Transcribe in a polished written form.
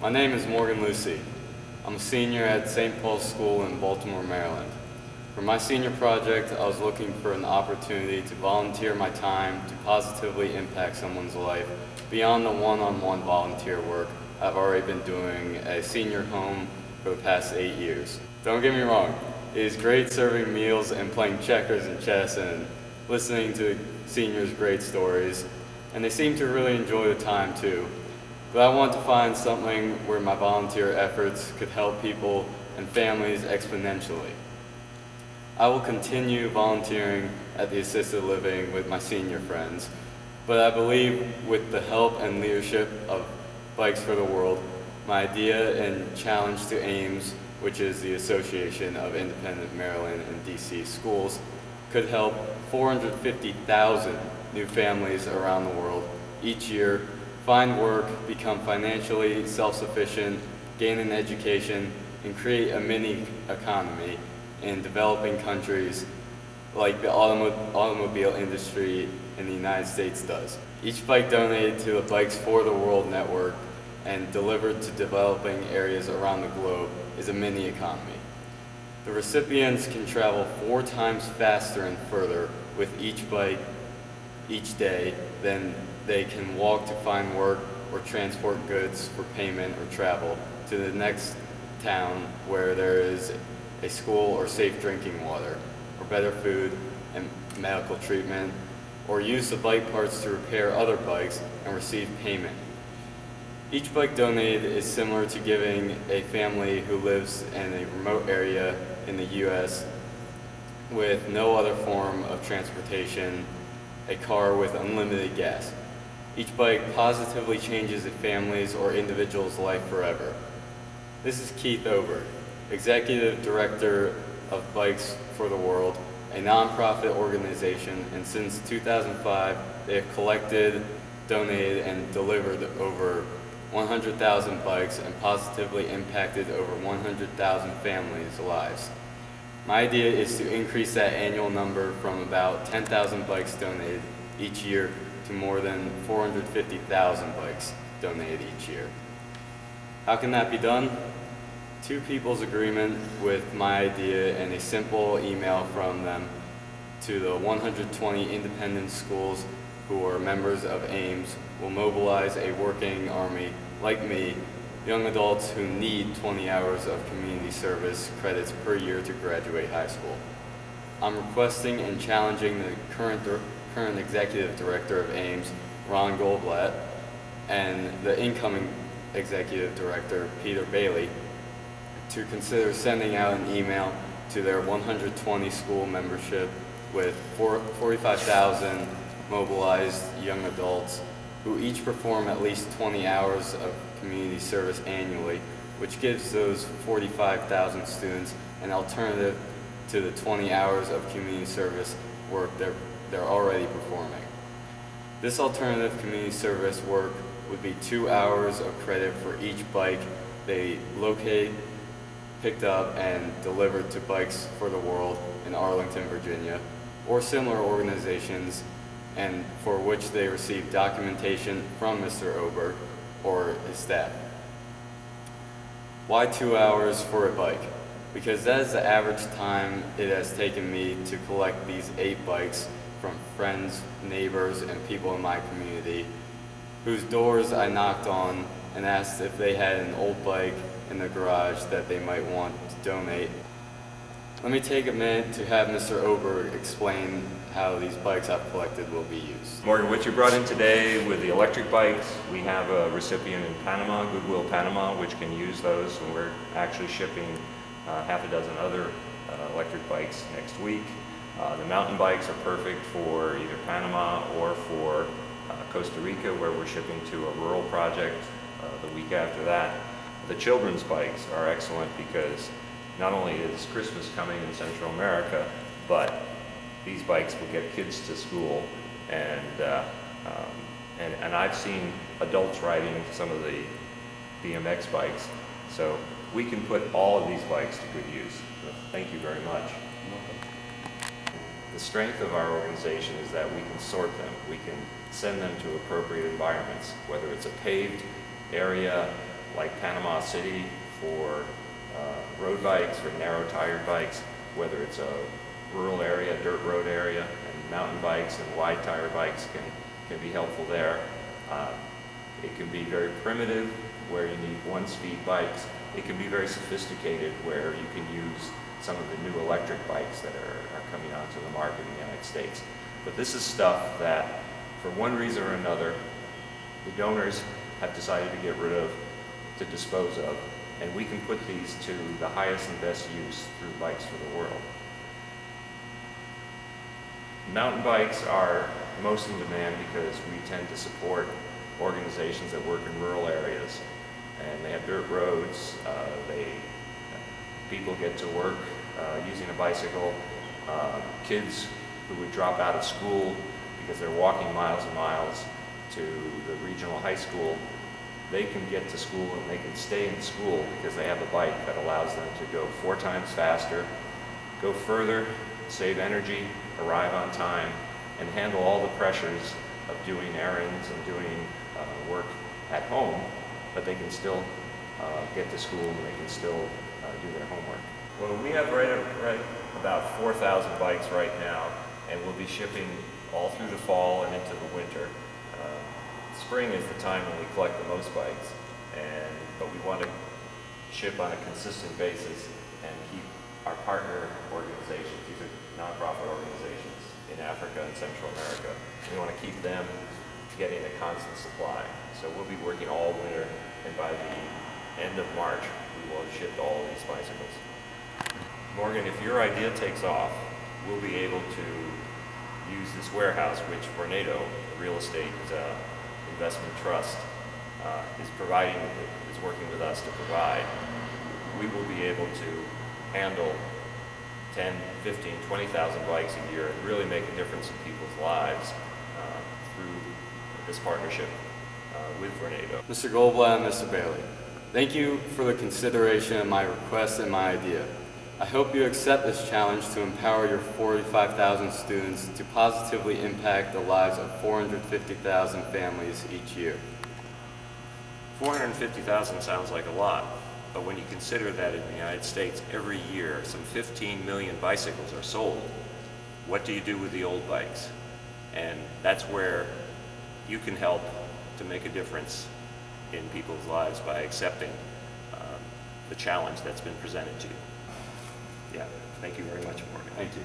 My name is Morgan Lussi. I'm a senior at St. Paul's School in Baltimore, Maryland. For my senior project, I was looking for an opportunity to volunteer my time to positively impact someone's life beyond the one-on-one volunteer work I've already been doing at a senior home for the past 8 years. Don't get me wrong, it is great serving meals and playing checkers and chess and listening to seniors' great stories, and they seem to really enjoy the time too. But I want to find something where my volunteer efforts could help people and families exponentially. I will continue volunteering at the assisted living with my senior friends, but I believe with the help and leadership of Bikes for the World, my idea and challenge to AIMS, which is the Association of Independent Maryland and DC Schools, could help 450,000 new families around the world each year find work, become financially self-sufficient, gain an education, and create a mini economy in developing countries like the automobile industry in the United States does. Each bike donated to the Bikes for the World network and delivered to developing areas around the globe is a mini economy. The recipients can travel 4 times faster and further with each bike each day than they can walk to find work or transport goods for payment or travel to the next town where there is a school or safe drinking water, or better food and medical treatment, or use the bike parts to repair other bikes and receive payment. Each bike donated is similar to giving a family who lives in a remote area in the U.S. with no other form of transportation, a car with unlimited gas. Each bike positively changes a family's or individual's life forever. This is Keith Oberg, Executive Director of Bikes for the World, a nonprofit organization, and since 2005, they have collected, donated, and delivered over 100,000 bikes and positively impacted over 100,000 families' lives. My idea is to increase that annual number from about 10,000 bikes donated each year to more than 450,000 bikes donated each year. How can that be done? 2 people's agreement with my idea and a simple email from them to the 120 independent schools who are members of AIMS will mobilize a working army like me, young adults who need 20 hours of community service credits per year to graduate high school. I'm requesting and challenging the current executive director of AIMS, Ron Goldblatt, and the incoming executive director, Peter Bailey, to consider sending out an email to their 120 school membership with 45,000 mobilized young adults who each perform at least 20 hours of community service annually, which gives those 45,000 students an alternative to the 20 hours of community service work they're already performing. This alternative community service work would be 2 hours of credit for each bike they locate, picked up, and delivered to Bikes for the World in Arlington, Virginia, or similar organizations, and for which they receive documentation from Mr. Oberg or his staff. Why 2 hours for a bike? Because that is the average time it has taken me to collect these 8 bikes from friends, neighbors, and people in my community whose doors I knocked on and asked if they had an old bike in the garage that they might want to donate. Let me take a minute to have Mr. Oberg explain how these bikes I've collected will be used. Morgan, what you brought in today with the electric bikes, we have a recipient in Panama, Goodwill Panama, which can use those, and we're actually shipping half a dozen other electric bikes next week. The mountain bikes are perfect for either Panama or for Costa Rica, where we're shipping to a rural project the week after that. The children's bikes are excellent because not only is Christmas coming in Central America, but these bikes will get kids to school, and I've seen adults riding some of the BMX bikes, so we can put all of these bikes to good use. So thank you very much. The strength of our organization is that we can sort them. We can send them to appropriate environments, whether it's a paved area like Panama City for road bikes, for narrow-tired bikes, whether it's a rural area, dirt road area, and mountain bikes and wide-tire bikes can be helpful there. It can be very primitive, where you need one-speed bikes. It can be very sophisticated, where you can use some of the new electric bikes that are coming onto the market in the United States. But this is stuff that, for one reason or another, the donors have decided to get rid of, to dispose of, and we can put these to the highest and best use through Bikes for the World. Mountain bikes are most in demand because we tend to support organizations that work in rural areas, and they have dirt roads. People get to work using a bicycle. Kids who would drop out of school because they're walking miles and miles to the regional high school, they can get to school and they can stay in school because they have a bike that allows them to go 4 times faster, go further, save energy, arrive on time, and handle all the pressures of doing errands and doing work at home, but they can still get to school and they can still do their homework. Well, we have right about 4,000 bikes right now, and we'll be shipping all through the fall and into the winter. Spring is the time when we collect the most bikes, but we want to ship on a consistent basis and keep our partner organizations, these are nonprofit organizations in Africa and Central America, we want to keep them getting a constant supply. So we'll be working all winter, and by the end of March, we will have shipped all of these bicycles. Morgan, if your idea takes off, we'll be able to use this warehouse, which Vornado, a real estate investment trust, is working with us to provide. We will be able to handle 10, 15, 20,000 bikes a year and really make a difference in people's lives through this partnership with Vornado. Mr. Goldblatt and Mr. Bailey, thank you for the consideration of my request and my idea. I hope you accept this challenge to empower your 45,000 students to positively impact the lives of 450,000 families each year. 450,000 sounds like a lot, but when you consider that in the United States, every year some 15 million bicycles are sold, what do you do with the old bikes? And that's where you can help to make a difference in people's lives by accepting the challenge that's been presented to you. Yeah, thank you very much, Morgan. Thank you.